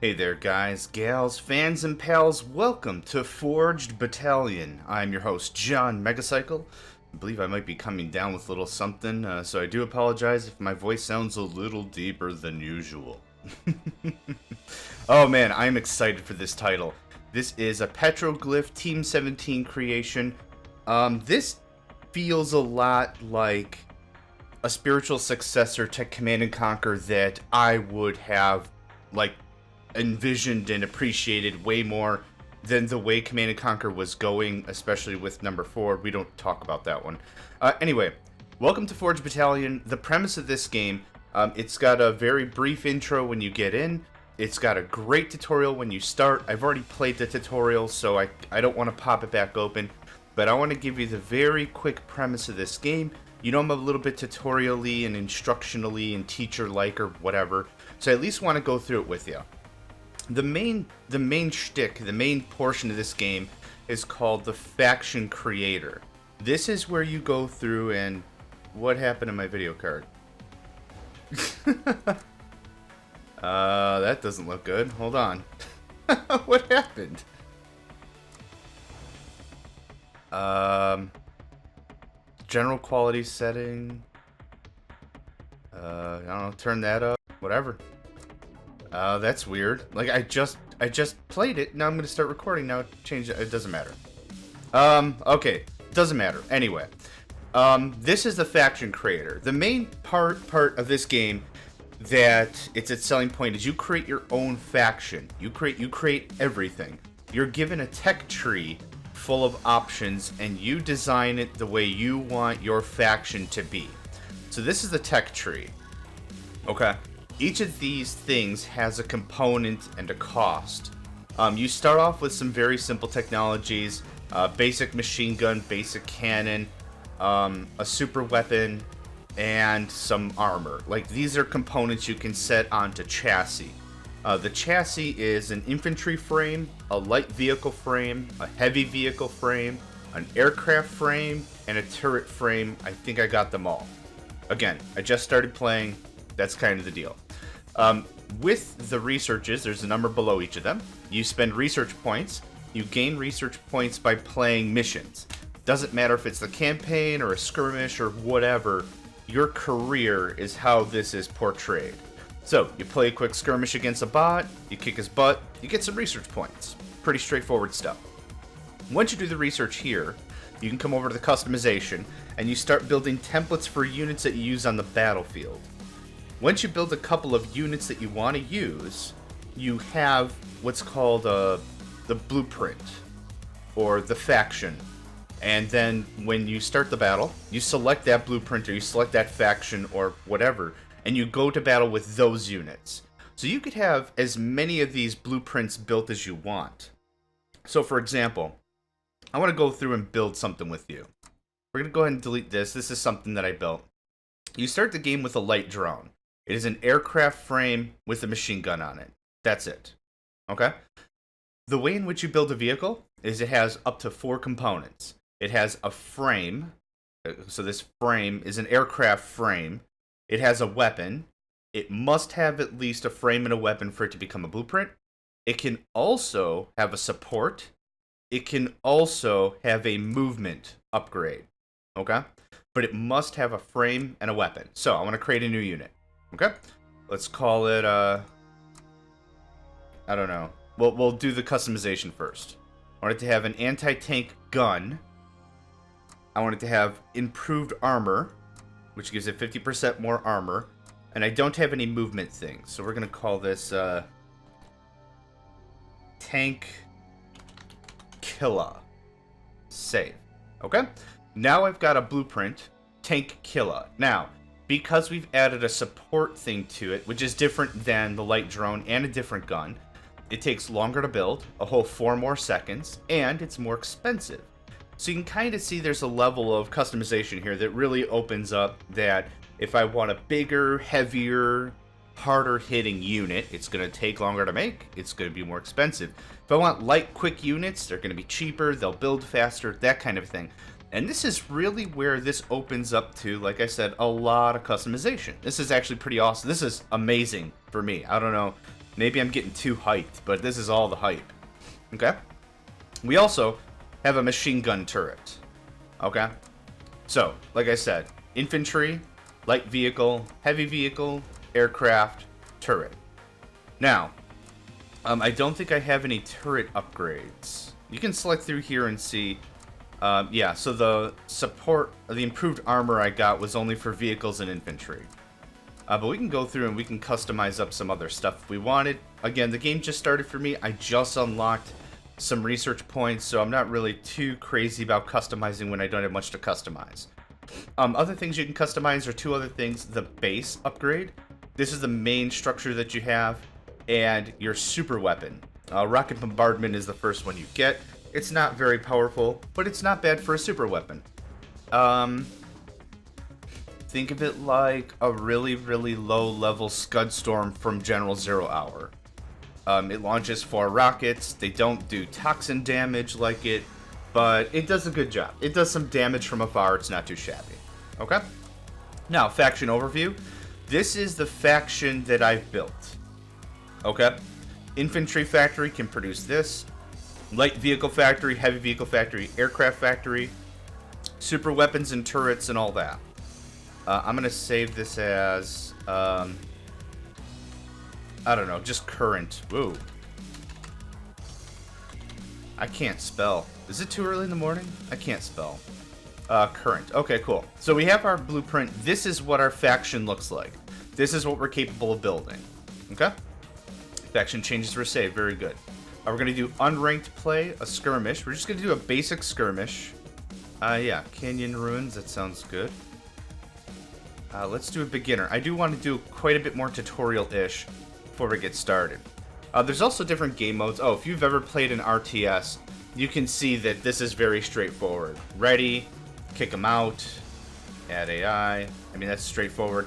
Hey there, guys, gals, fans, and pals. Welcome to Forged Battalion. I'm your host, John Megacycle. I believe I might be coming down with a little something, so I do apologize if my voice sounds a little deeper than usual. Oh man, I'm excited for this title. This is a Petroglyph Team 17 creation. This feels a lot like a spiritual successor to Command & Conquer that I would have, envisioned and appreciated way more than the way Command & Conquer was going, especially with number 4. We don't talk about that one. Anyway, welcome to Forged Battalion. The premise of this game, it's got a very brief intro when you get in. It's got a great tutorial when you start. I've already played the tutorial, so I don't want to pop it back open, but I want to give you the very quick premise of this game. You know, I'm a little bit tutorially and instructionally and teacher-like or whatever, so I at least want to go through it with you. The main shtick, the main portion of this game is called the Faction Creator. This is where you go through and... What happened to my video card? That doesn't look good. Hold on. What happened? General quality setting. I don't know, turn that up. Whatever. That's weird. Like, I just played it. Now I'm gonna start recording. Now change it. It doesn't matter. Okay. Doesn't matter. Anyway. This is the Faction Creator. The main part of this game that it's its selling point is you create your own faction. You create everything. You're given a tech tree full of options, and you design it the way you want your faction to be. So this is the tech tree. Okay. Each of these things has a component and a cost. You start off with some very simple technologies, basic machine gun, basic cannon, a super weapon, and some armor. Like, these are components you can set onto chassis. The chassis is an infantry frame, a light vehicle frame, a heavy vehicle frame, an aircraft frame, and a turret frame. I think I got them all. Again, I just started playing. That's kind of the deal. With the researches, there's a number below each of them. You spend research points. You gain research points by playing missions. Doesn't matter if it's the campaign or a skirmish or whatever, your career is how this is portrayed. So, you play a quick skirmish against a bot, you kick his butt, you get some research points. Pretty straightforward stuff. Once you do the research here, you can come over to the customization, and you start building templates for units that you use on the battlefield. Once you build a couple of units that you want to use, you have what's called the blueprint, or the faction. And then when you start the battle, you select that blueprint, or you select that faction, or whatever, and you go to battle with those units. So you could have as many of these blueprints built as you want. So for example, I want to go through and build something with you. We're going to go ahead and delete this. This is something that I built. You start the game with a light drone. It is an aircraft frame with a machine gun on it. That's it. Okay? The way in which you build a vehicle is it has up to 4 components. It has a frame. So this frame is an aircraft frame. It has a weapon. It must have at least a frame and a weapon for it to become a blueprint. It can also have a support. It can also have a movement upgrade. Okay? But it must have a frame and a weapon. So I want to create a new unit. Okay? Let's call it, I don't know. We'll do the customization first. I want it to have an anti-tank gun. I want it to have improved armor, which gives it 50% more armor. And I don't have any movement things. So we're going to call this, Tank Killa. Save. Okay? Now I've got a blueprint, Tank Killa. Now, because we've added a support thing to it, which is different than the light drone and a different gun, it takes longer to build, a whole 4 more seconds, and it's more expensive. So you can kind of see there's a level of customization here that really opens up that if I want a bigger, heavier, harder hitting unit, it's going to take longer to make, it's going to be more expensive. If I want light, quick units, they're going to be cheaper, they'll build faster, that kind of thing. And this is really where this opens up to, like I said, a lot of customization. This is actually pretty awesome. This is amazing for me. I don't know Maybe I'm getting too hyped, but this is all the hype. Okay? We also have a machine gun turret. Okay? So, like I said, infantry, light vehicle, heavy vehicle, aircraft, turret. Now, I don't think I have any turret upgrades. You can select through here and see. Yeah, so the improved armor I got was only for vehicles and infantry. But we can go through and we can customize up some other stuff if we wanted. Again, the game just started for me. I just unlocked some research points, so I'm not really too crazy about customizing when I don't have much to customize. Other things you can customize are two other things. The base upgrade. This is the main structure that you have, and your super weapon. Rocket bombardment is the first one you get. It's not very powerful, but it's not bad for a super weapon. Think of it like a really, really low-level Scud Storm from General Zero Hour. It launches 4 rockets. They don't do toxin damage like it, but it does a good job. It does some damage from afar. It's not too shabby. Okay? Now, faction overview. This is the faction that I've built. Okay? Infantry factory can produce this. Light vehicle factory, heavy vehicle factory, aircraft factory, super weapons and turrets and all that. I'm going to save this as, I don't know, just current. Whoa. I can't spell. Is it too early in the morning? I can't spell. Current. Okay, cool. So we have our blueprint. This is what our faction looks like. This is what we're capable of building. Okay? Faction changes were saved. Very good. We're going to do unranked play, a skirmish. We're just going to do a basic skirmish. Yeah, Canyon Ruins. That sounds good. Let's do a beginner. I do want to do quite a bit more tutorial-ish before we get started. There's also different game modes. Oh, if you've ever played an RTS, you can see that this is very straightforward. Ready, kick them out, add AI. I mean, that's straightforward.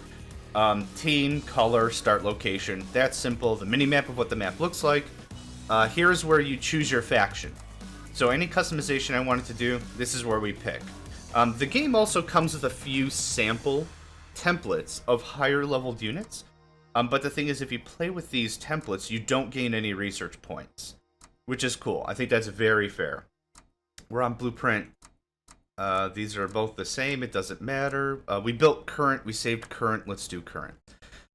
Team, color, start location. That's simple. The mini-map of what the map looks like. Here's where you choose your faction. So any customization I wanted to do, this is where we pick. The game also comes with a few sample templates of higher leveled units. But the thing is, if you play with these templates, you don't gain any research points, which is cool. I think that's very fair. We're on blueprint. These are both the same. It doesn't matter. We built current. We saved current. Let's do current.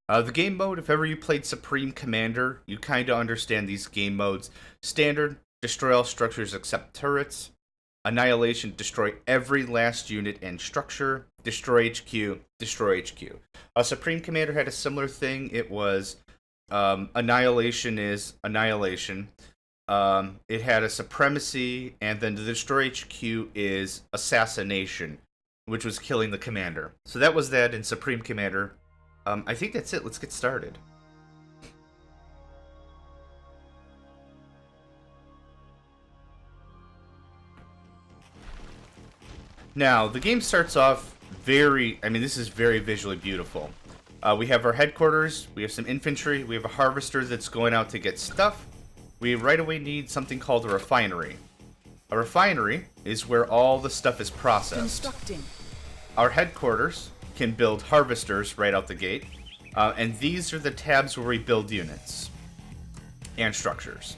The game mode, if ever you played Supreme Commander, you kind of understand these game modes. Standard, destroy all structures except turrets. Annihilation, destroy every last unit and structure. Destroy HQ, destroy HQ. Supreme Commander had a similar thing. It was Annihilation is Annihilation. It had a Supremacy, and then the Destroy HQ is Assassination, which was killing the commander. So that was that in Supreme Commander. I think that's it. Let's get started. Now, the game starts off this is very visually beautiful. We have our headquarters, we have some infantry, we have a harvester that's going out to get stuff. We right away need something called a refinery. A refinery is where all the stuff is processed. Constructing. Our headquarters can build harvesters right out the gate. And these are the tabs where we build units and structures.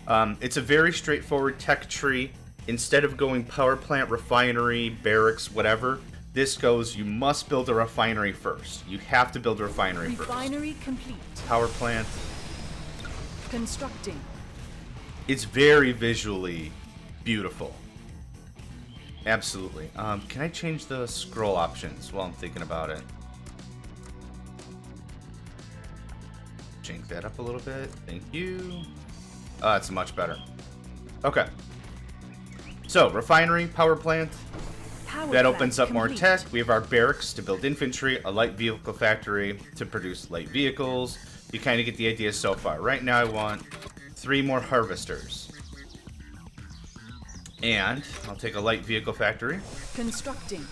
It's a very straightforward tech tree. Instead of going power plant, refinery, barracks, whatever, this goes, you must build a refinery first. You have to build a refinery first. Refinery complete. Power plant. Constructing. It's very visually beautiful. Absolutely. Can I change the scroll options while I'm thinking about it? Change that up a little bit. Thank you. That's much better. Okay. So, refinery, power plant. That opens up more tech. We have our barracks to build infantry, a light vehicle factory to produce light vehicles. You kind of get the idea so far. Right now I want 3 more harvesters. And I'll take a light vehicle factory. Constructing.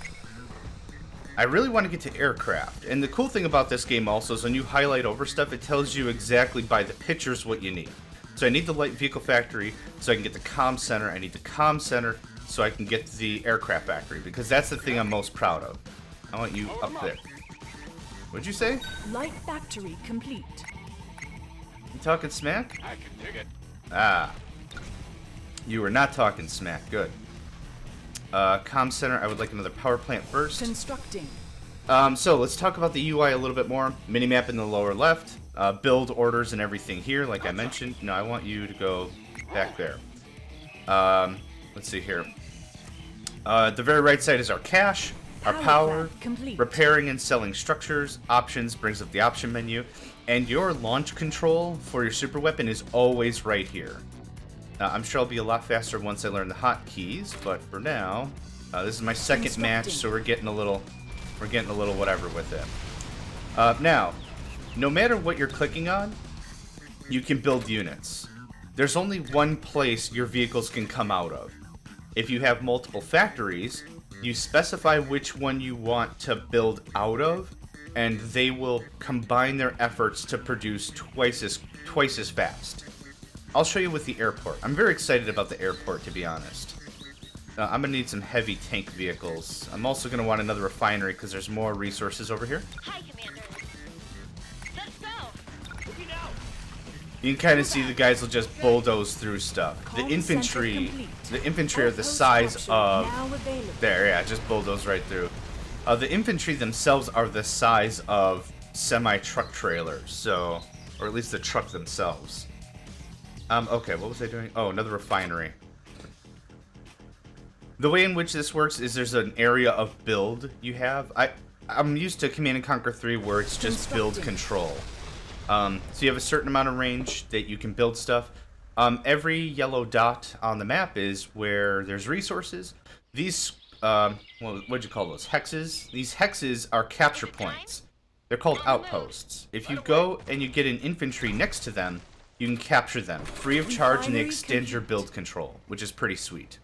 I really want to get to aircraft. And the cool thing about this game also is when you highlight over stuff, it tells you exactly by the pictures what you need. So I need the light vehicle factory so I can get the comm center. I need the comm center so I can get the aircraft factory, because that's the thing I'm most proud of. I want you up there. What'd you say? Light factory complete. You talking smack? I can dig it. Ah. You were not talking smack. Good. Comm center, I would like another power plant first. Constructing. So let's talk about the UI a little bit more. Minimap in the lower left. Build orders and everything here, like I mentioned. No, I want you to go back there. Let's see here. The very right side is our cache, our power, repairing and selling structures, options brings up the option menu, and your launch control for your super weapon is always right here. I'm sure I'll be a lot faster once I learn the hotkeys, but for now, this is my second match, so we're getting a little whatever with it. Now, no matter what you're clicking on, you can build units. There's only one place your vehicles can come out of. If you have multiple factories, you specify which one you want to build out of, and they will combine their efforts to produce twice as fast. I'll show you with the airport. I'm very excited about the airport, to be honest. I'm going to need some heavy tank vehicles. I'm also going to want another refinery because there's more resources over here. Hi, Commander. Let's go. Moving out. You can kind of see the guys will just bulldoze through stuff. The infantry are the size of... There, yeah, just bulldoze right through. The infantry themselves are the size of semi-truck trailers, so... Or at least the truck themselves. Okay, what was I doing? Oh, another refinery. The way in which this works is there's an area of build you have. I'm used to Command & Conquer 3 where it's just build control. So you have a certain amount of range that you can build stuff. Every yellow dot on the map is where there's resources. These, what'd you call those? Hexes? These hexes are capture points. They're called outposts. If you go and you get an infantry next to them, you can capture them, free of charge, and they extend your build control, which is pretty sweet.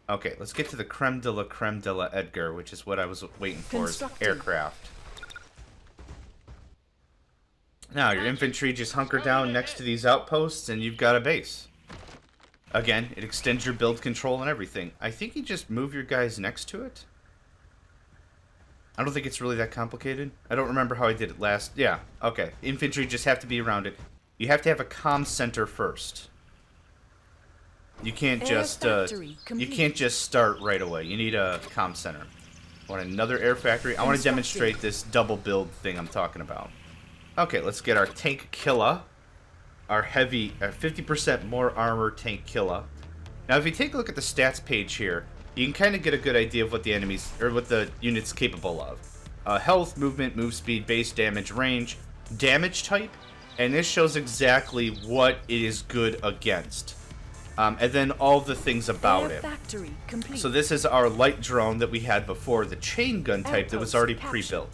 Okay, let's get to the creme de la Edgar, which is what I was waiting for, is aircraft. Now, your infantry just hunker down next to these outposts, and you've got a base. Again, it extends your build control and everything. I think you just move your guys next to it. I don't think it's really that complicated. I don't remember how I did it last. Yeah, okay. Infantry just have to be around it. You have to have a comm center first. You can't just start right away. You need a comm center. I want another air factory. I want to demonstrate this double build thing I'm talking about. Okay, let's get our tank killa. Our heavy, 50% more armor tank killa. Now, if you take a look at the stats page here, you can kind of get a good idea of what the enemies, or what the unit's capable of. Health, movement, move speed, base damage, range, damage type, and this shows exactly what it is good against. And then all the things about it. So this is our light drone that we had before, the chain gun type that was already pre-built.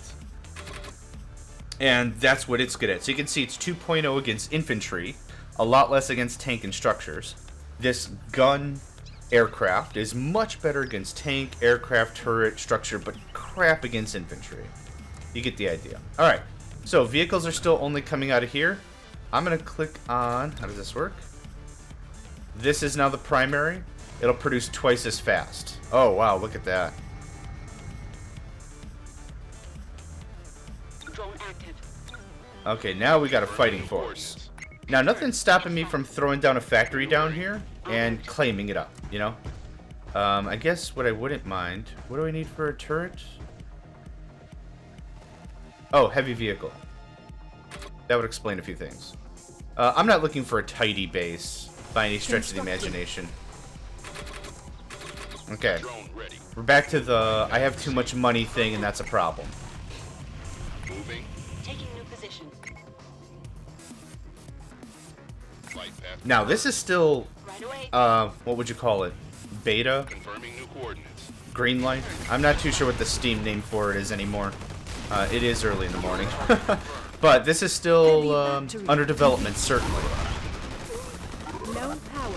And that's what it's good at. So you can see it's 2.0 against infantry, a lot less against tank and structures. This gun aircraft is much better against tank, aircraft, turret, structure, but crap against infantry. You get the idea. Alright, so vehicles are still only coming out of here. I'm going to click on, how does this work? This is now the primary. It'll produce twice as fast. Oh, wow, look at that. Drone active. Okay, now we got a fighting force. Now, nothing's stopping me from throwing down a factory down here and claiming it up, you know? I guess what I wouldn't mind... What do I need for a turret? Oh, heavy vehicle. That would explain a few things. I'm not looking for a tidy base by any stretch of the imagination. Okay. We're back to the I have too much money thing, and that's a problem. Moving. Taking new position. Now, this is still, Right away. what would you call it? Beta? Confirming new coordinates. Green light? I'm not too sure what the Steam name for it is anymore. It is early in the morning. But this is still under development, certainly. Low power.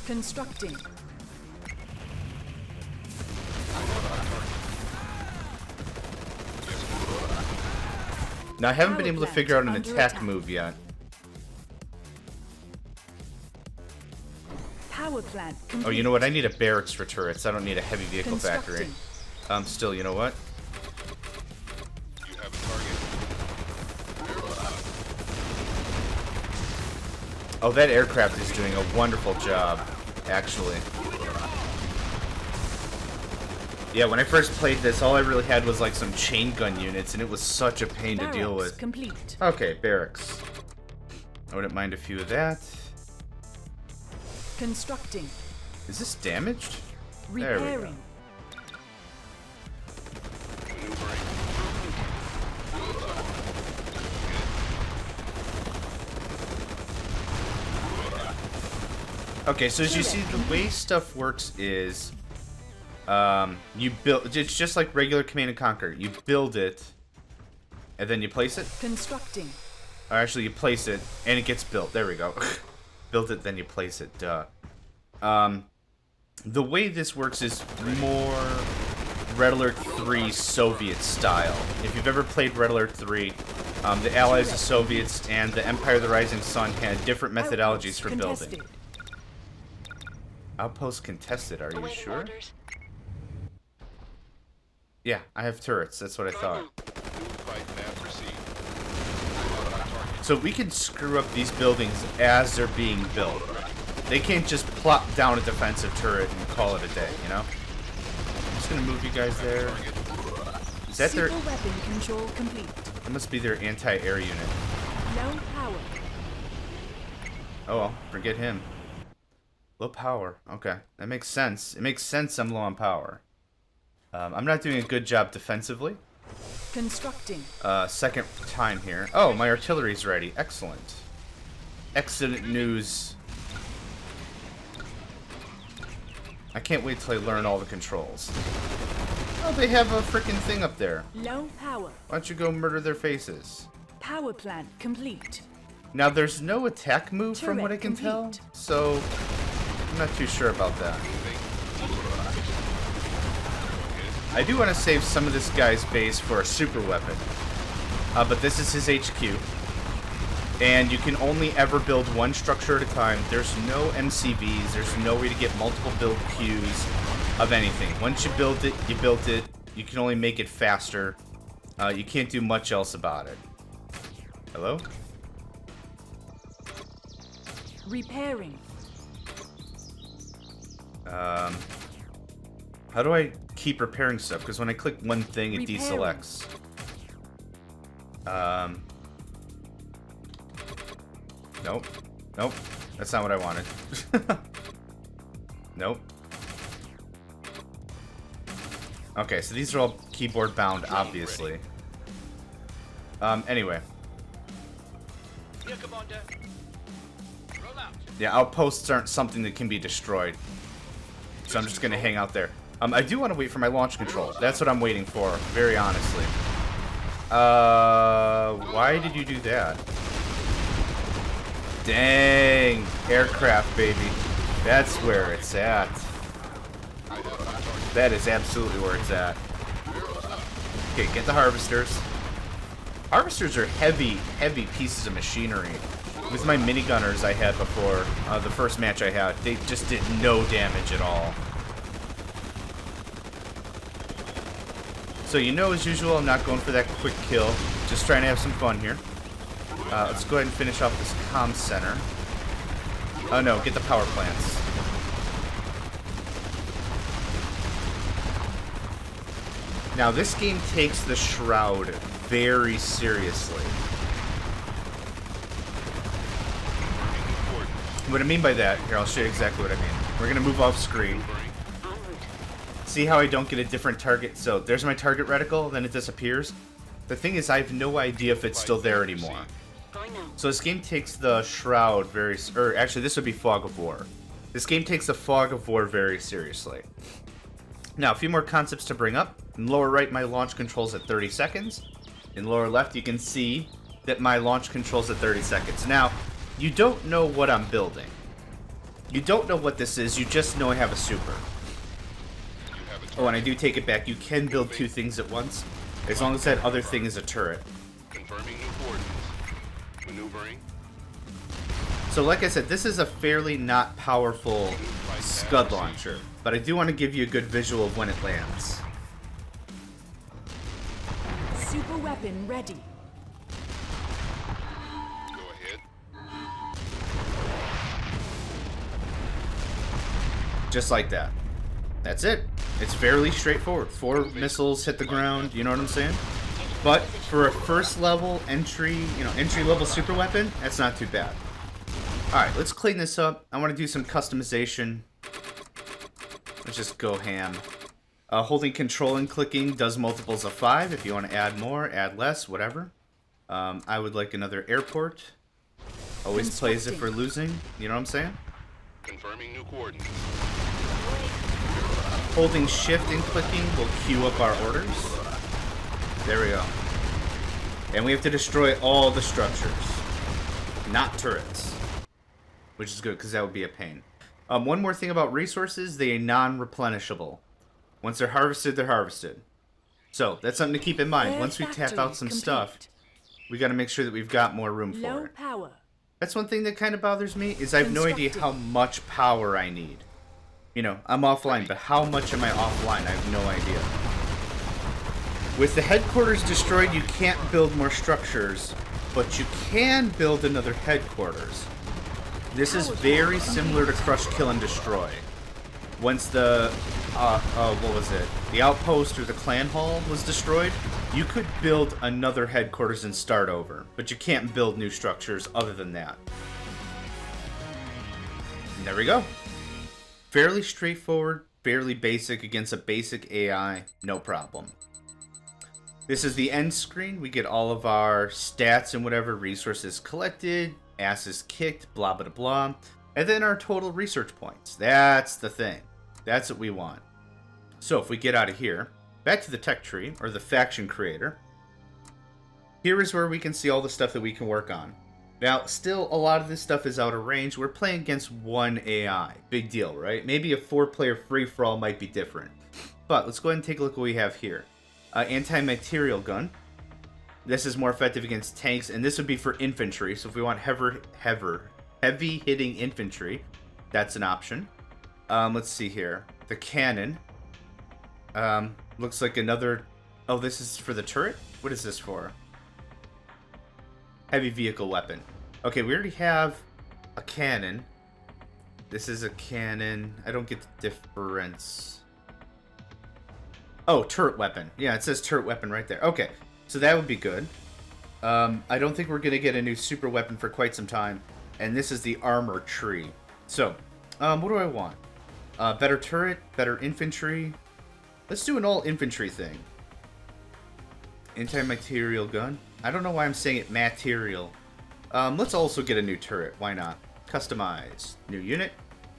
Constructing. Now, I haven't been able to figure out an attack move yet. Power plant complete. Oh, you know what? I need a barracks for turrets. I don't need a heavy vehicle factory. Still, you know what? Oh, that aircraft is doing a wonderful job, actually. Yeah, when I first played this, all I really had was like some chain gun units, and it was such a pain to deal Barracks with. complete. Okay, barracks. I wouldn't mind a few of that. Constructing. Is this damaged? There we go. Repairing. Maneuvering. Okay, so as you see, the way stuff works is, you build. It's just like regular Command and Conquer. You build it, and then you place it. Constructing. Or actually, you place it, and it gets built. There we go. Build it, then you place it. Duh. The way this works is more Red Alert 3 Soviet style. If you've ever played Red Alert 3, the Allies, the Soviets, and the Empire of the Rising Sun had different methodologies for Outposts building. contested. Outpost contested, are you Awaiting sure? orders. Yeah, I have turrets. That's what I thought. New flight nav proceed. So we can screw up these buildings as they're being built. They can't just plop down a defensive turret and call it a day, you know? I'm just gonna move you guys there. Is that their... Super weapon control complete. That must be their anti-air unit. Low power. Oh well, forget him. Low power. Okay, that makes sense. It makes sense I'm low on power. I'm not doing a good job defensively. Constructing. Second time here. Oh, my artillery's ready. Excellent. Excellent news. I can't wait till I learn all the controls. Oh, they have a freaking thing up there. Low power. Why don't you go murder their faces? Power plant complete. Now, there's no attack move from Turret what I can tell, complete. so I'm not too sure about that. I do want to save some of this guy's base for a super weapon, but this is his HQ, and you can only ever build one structure at a time. There's no MCVs, there's no way to get multiple build queues of anything. Once you build it, you built it. You can only make it faster. You can't do much else about it. Hello? Repairing. How do I keep repairing stuff? Because when I click one thing, it Repairing. deselects. Nope. Nope. That's not what I wanted. Nope. Okay, so these are all keyboard bound, obviously. Anyway. Here, Commander. Roll out. Yeah, outposts aren't something that can be destroyed. So I'm just gonna hang out there. I do want to wait for my launch control. That's what I'm waiting for, very honestly. Why did you do that? Dang, aircraft, baby. That's where it's at. That is absolutely where it's at. Okay, get the harvesters. Harvesters are heavy, heavy pieces of machinery. With my minigunners I had before, the first match I had, they just did no damage at all. So you know, as usual, I'm not going for that quick kill. Just trying to have some fun here. Let's go ahead and finish off this comm center. Oh no, get the power plants. Now this game takes the Shroud very seriously. What I mean by that, here, I'll show you exactly what I mean. We're gonna move off screen. See how I don't get a different target? So there's my target reticle, then it disappears. The thing is, I have no idea if it's still there anymore. Going now. So this game takes the Shroud very, or actually this would be Fog of War. This game takes the Fog of War very seriously. Now, a few more concepts to bring up. In lower right, my launch control's at 30 seconds. In lower left, you can see that my launch control's at 30 seconds. Now, you don't know what I'm building. You don't know what this is, you just know I have a super. Oh, and I do take it back, you can build two things at once, as long as that other thing is a turret. Confirming new coordinates. Maneuvering. So like I said, this is a fairly not powerful Scud launcher, but I do want to give you a good visual of when it lands. Super weapon ready. Go ahead. Just like that. That's it. It's fairly straightforward. 4 missiles hit the ground, you know what I'm saying? But for a first level entry, entry level super weapon, that's not too bad. Alright, let's clean this up. I want to do some customization. Let's just go ham. Holding control and clicking does multiples of 5. If you want to add more, add less, whatever. I would like another airport. Always plays if we're losing, you know what I'm saying? Confirming new coordinates. Holding shift and clicking will queue up our orders. There we go. And we have to destroy all the structures. Not turrets. Which is good, because that would be a pain. One more thing about resources, they are non-replenishable. Once they're harvested. So, that's something to keep in mind. Once we tap out some stuff, we got to make sure that we've got more room for Low it. power. That's one thing that kind of bothers me, is I have no idea how much power I need. I'm offline, but how much am I offline? I have no idea. With the headquarters destroyed, you can't build more structures, but you can build another headquarters. This is very similar to Crush, Kill, and Destroy. Once the, what was it? The outpost or the clan hall was destroyed, you could build another headquarters and start over. But you can't build new structures other than that. And there we go. Fairly straightforward, fairly basic against a basic AI, no problem. This is the end screen. We get all of our stats and whatever resources collected, asses kicked, blah, blah, blah. And then our total research points. That's the thing. That's what we want. So if we get out of here, back to the tech tree, or the faction creator, here is where we can see all the stuff that we can work on. Now, still, a lot of this stuff is out of range. We're playing against one AI. Big deal, right? Maybe a 4-player free-for-all might be different. But let's go ahead and take a look at what we have here. Anti-material gun. This is more effective against tanks, and this would be for infantry. So if we want heavy-hitting infantry, that's an option. Let's see here. The cannon. Looks like another... Oh, this is for the turret? What is this for? Heavy vehicle weapon. Okay, we already have a cannon. This is a cannon. I don't get the difference. Oh, turret weapon. Yeah, it says turret weapon right there. Okay, so that would be good. I don't think we're going to get a new super weapon for quite some time. And this is the armor tree. So, what do I want? Better turret, better infantry. Let's do an all infantry thing. Anti-material gun. I don't know why I'm saying it material. Let's also get a new turret. Why not? Customize. New unit.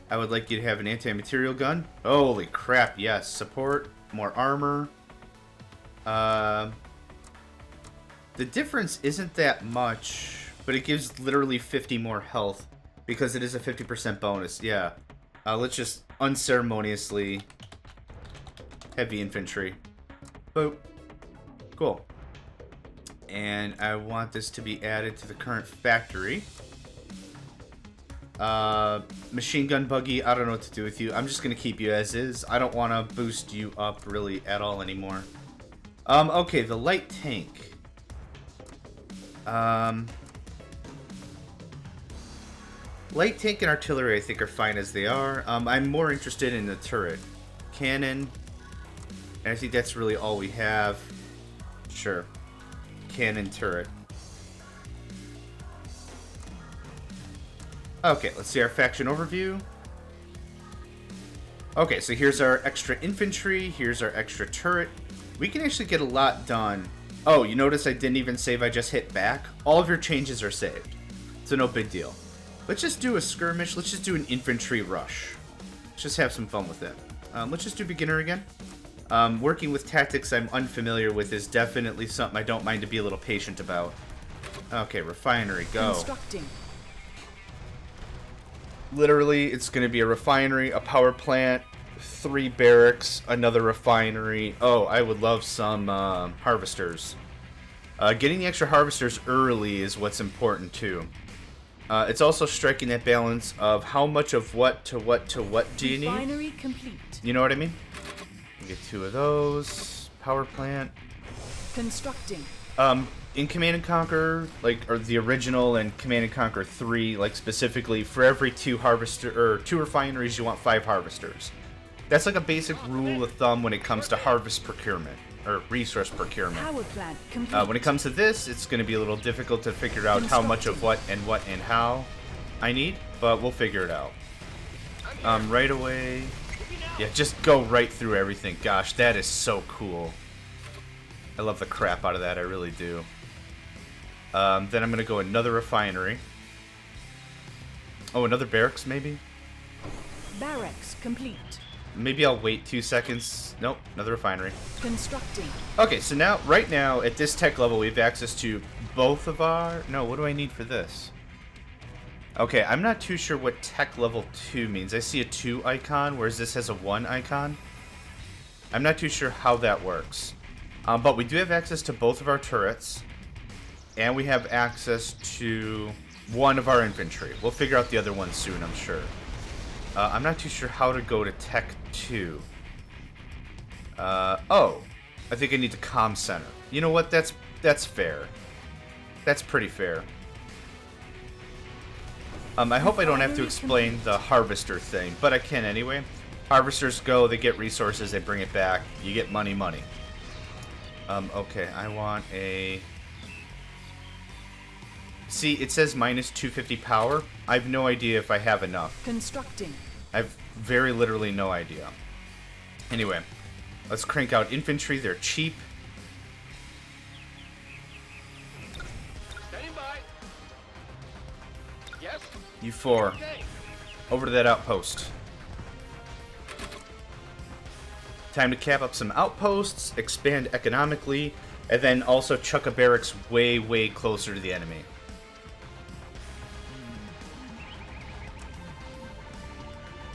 I would like you to have an anti-material gun. Holy crap, yes. Support. More armor. The difference isn't that much, but it gives literally 50 more health because it is a 50% bonus. Yeah. Let's just unceremoniously heavy infantry. Boop. Cool. And I want this to be added to the current factory. Machine gun buggy, I don't know what to do with you. I'm just going to keep you as is. I don't want to boost you up really at all anymore. Okay, the light tank. Light tank and artillery I think are fine as they are. I'm more interested in the turret. Cannon. And I think that's really all we have. Sure. Cannon turret. Okay, let's see our faction overview. Okay, so here's our extra infantry. Here's our extra turret. We can actually get a lot done. Oh, you notice I didn't even save, I just hit back? All of your changes are saved. So no big deal. Let's just do a skirmish. Let's just do an infantry rush. Let's just have some fun with it. Let's just do beginner again. Working with tactics I'm unfamiliar with is definitely something I don't mind to be a little patient about. Okay, refinery, go. Constructing. Literally, it's going to be a refinery, a power plant, 3 barracks, another refinery. Oh, I would love some harvesters. Getting the extra harvesters early is what's important too. It's also striking that balance of how much of what to what to what do you need. Refinery complete. You know what I mean? Get 2 of those. Power plant. Constructing. in Command and Conquer, like, or the original and Command and Conquer 3, like specifically, for every 2 refineries, you want 5 harvesters. That's like a basic rule of thumb when it comes to harvest procurement or resource procurement. Power plant complete. When it comes to this, it's going to be a little difficult to figure out how much of what and how I need, but we'll figure it out. Right away. Yeah, just go right through everything. Gosh, that is so cool. I love the crap out of that, I really do. Then I'm going to go another refinery. Oh, another barracks, maybe? Barracks complete. Maybe I'll wait 2 seconds. Nope, another refinery. Constructing. Okay, so now, right now, at this tech level, we have access to both of our... No, what do I need for this? Okay, I'm not too sure what tech level 2 means. I see a 2 icon, whereas this has a 1 icon. I'm not too sure how that works. But we do have access to both of our turrets. And we have access to one of our infantry. We'll figure out the other one soon, I'm sure. I'm not too sure how to go to Tech 2. Oh. I think I need the comm center. You know what? That's fair. That's pretty fair. I hope I don't have to explain the harvester thing, but I can anyway. Harvesters go, they get resources, they bring it back. You get money. Okay, I want a... See, it says minus 250 power. I have no idea if I have enough. Constructing. I have very literally no idea. Anyway, let's crank out infantry. They're cheap. Standing by. Yes. You 4. Okay. Over to that outpost. Time to cap up some outposts, expand economically, and then also chuck a barracks way, way closer to the enemy.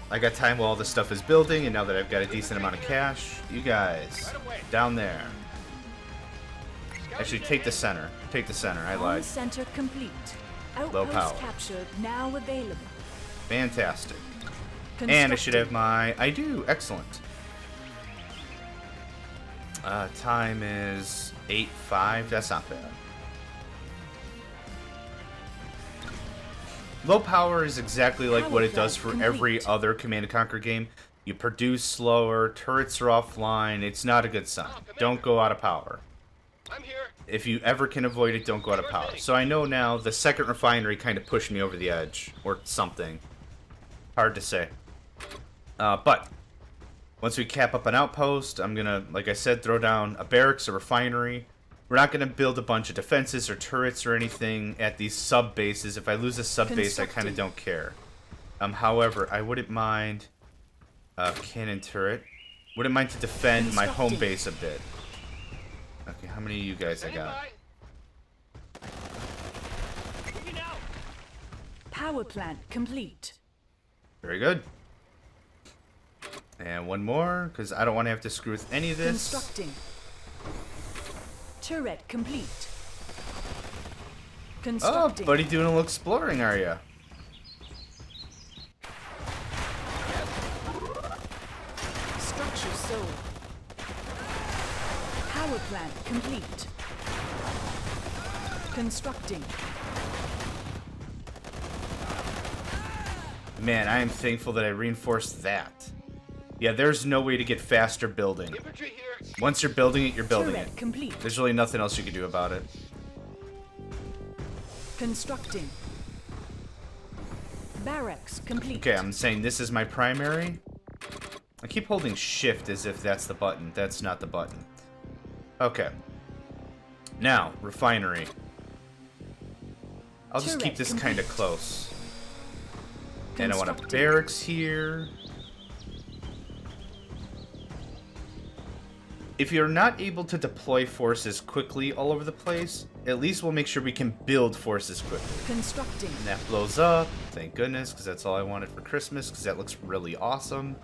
I got time while all this stuff is building, and now that I've got a decent amount of cash, you guys, down there. Actually, take the center. Take the center. I Comm lied. center complete. Low Outpost power. captured. Now available. Fantastic. And I should have my... I do. Excellent. Time is 8:05. That's not bad. Low power is exactly like what it does for every other Command & Conquer game. You produce slower, turrets are offline, it's not a good sign. Don't go out of power. I'm here. If you ever can avoid it, don't go out of power. So I know now the second refinery kind of pushed me over the edge, or something. Hard to say. But, once we cap up an outpost, I'm gonna, like I said, throw down a barracks, a refinery. We're not going to build a bunch of defenses or turrets or anything at these sub-bases. If I lose a sub-base, I kind of don't care. However, I wouldn't mind a cannon turret. Wouldn't mind to defend my home base a bit. Okay, how many of you guys I Standing got? by. Moving out. Power plant complete. Very good. And one more, because I don't want to have to screw with any of this. Constructing. Turret complete. Oh, Constructing. buddy doing a little exploring, are ya? Structure sold. Power plant complete. Constructing. Man, I am thankful that I reinforced that. Yeah, there's no way to get faster building. Infantry here. Once you're building it, you're building Turret it. complete. There's really nothing else you can do about it. Constructing. Barracks complete. Okay, I'm saying this is my primary. I keep holding shift as if that's the button. That's not the button. Okay. Now, refinery. I'll just keep Turret this kind of complete. close. And I want a Constructing. barracks here. If you're not able to deploy forces quickly all over the place, at least we'll make sure we can build forces quickly. Constructing. And that blows up. Thank goodness, because that's all I wanted for Christmas, because that looks really awesome.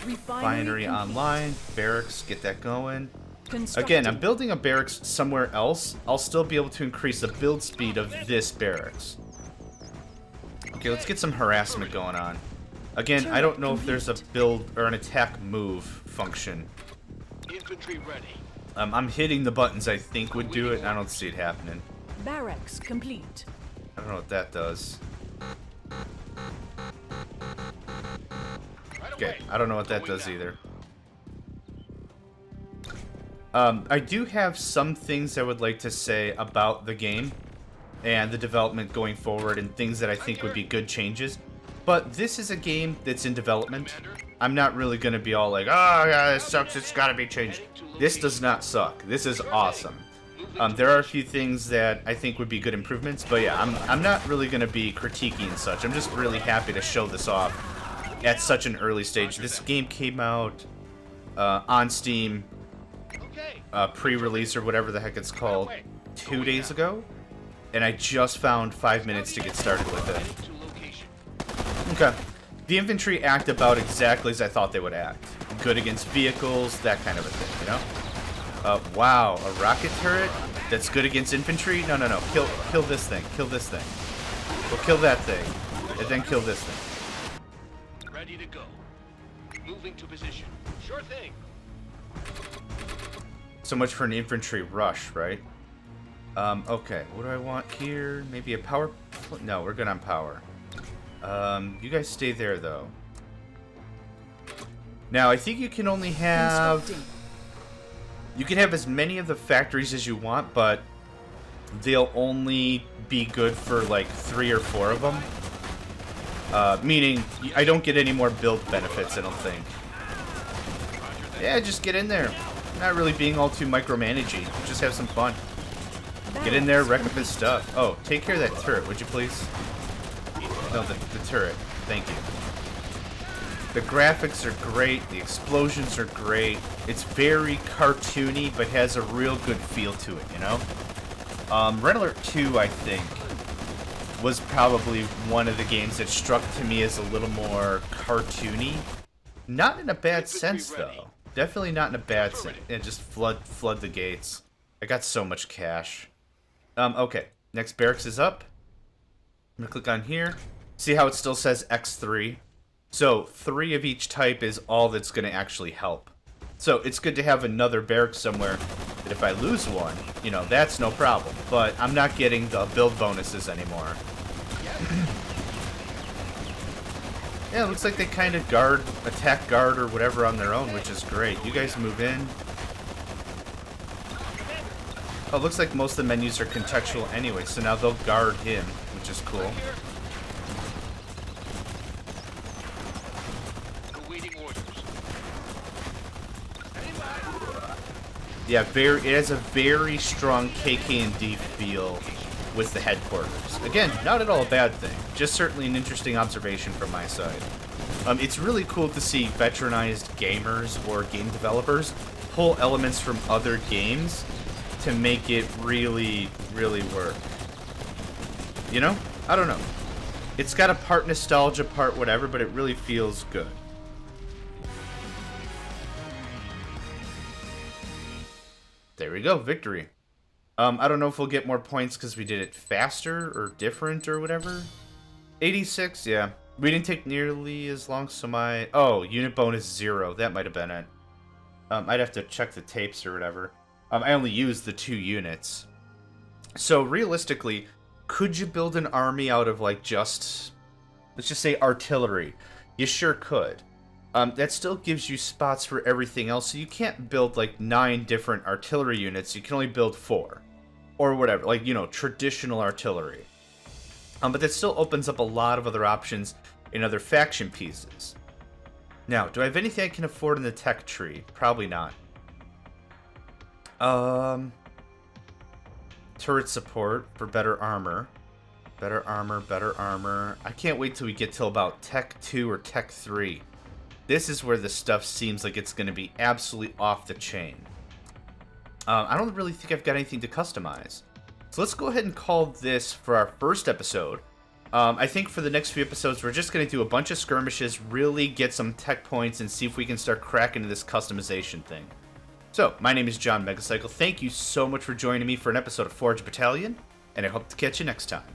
Refinery complete. online. Barracks, get that going. Constructing. Again, I'm building a barracks somewhere else. I'll still be able to increase the build speed of this barracks. Okay, let's get some harassment going on. Again, I don't know if there's a build or an attack move function. Infantry ready. I'm hitting the buttons I think would do it, and I don't see it happening. Barracks complete. I don't know what that does. Right Okay, away. I don't know what that Going does now. either. I do have some things I would like to say about the game and the development going forward and things that I think would be good changes. But this is a game that's in development. I'm not really going to be all like, oh, yeah, this sucks, it's got to be changed. This does not suck. This is awesome. There are a few things that I think would be good improvements, but yeah, I'm not really going to be critiquing such. I'm just really happy to show this off at such an early stage. This game came out on Steam Okay. pre-release or whatever the heck it's called 2 days ago, and I just found 5 minutes to get started with it. Heading to location. Okay. The infantry act about exactly as I thought they would act. Good against vehicles, that kind of a thing, you know? Wow, a rocket turret that's good against infantry? No. Kill this thing. Kill this thing. Well, kill that thing. And then kill this thing. Ready to go. Moving to position. Sure thing. So much for an infantry rush, right? Okay. What do I want here? Maybe a power... No, we're good on power. You guys stay there, though. Now, I think you can only have... Constructing. You can have as many of the factories as you want, but they'll only be good for, like, 3 or 4 of them. Meaning, I don't get any more build benefits, I don't think. Yeah, just get in there. Not really being all too micromanaging. Just have some fun. Get in there, wreck up his stuff. Oh, take care of that turret, would you please? No, the turret. Thank you. The graphics are great. The explosions are great. It's very cartoony, but has a real good feel to it, you know? Red Alert 2, I think, was probably one of the games that struck to me as a little more cartoony. Not in a bad sense, though. Definitely not in a bad sense. Yeah, just flood the gates. I got so much cash. Okay. Next barracks is up. I'm gonna click on here. See how it still says X3? So 3 of each type is all that's gonna actually help. So it's good to have another barracks somewhere that if I lose one, you know, that's no problem. But I'm not getting the build bonuses anymore. Yeah, it looks like they kind of attack guard or whatever on their own, which is great. You guys move in. Oh, it looks like most of the menus are contextual anyway, so now they'll guard him, which is cool. Awaiting orders. Yeah, it has a very strong KK&D feel with the headquarters. Again, not at all a bad thing. Just certainly an interesting observation from my side. It's really cool to see veteranized gamers or game developers pull elements from other games to make it really, really work. You know? I don't know. It's got a part nostalgia, part whatever, but it really feels good. There we go, victory. I don't know if we'll get more points because we did it faster or different or whatever. 86, yeah. We didn't take nearly as long, so my... Oh, unit bonus 0. That might have been it. I'd have to check the tapes or whatever. I only used the 2 units. So, realistically, could you build an army out of, like, just... Let's just say artillery. You sure could. That still gives you spots for everything else, so you can't build, like, 9 different artillery units. You can only build 4. Or whatever, like, you know, traditional artillery. But that still opens up a lot of other options in other faction pieces. Now, do I have anything I can afford in the tech tree? Probably not. Turret support for better armor. Better armor, better armor. I can't wait till we get till about Tech 2 or Tech 3. This is where the stuff seems like it's going to be absolutely off the chain. I don't really think I've got anything to customize. So let's go ahead and call this for our first episode. I think for the next few episodes, we're just going to do a bunch of skirmishes, really get some tech points, and see if we can start cracking into this customization thing. So, my name is John Megacycle. Thank you so much for joining me for an episode of Forged Battalion, and I hope to catch you next time.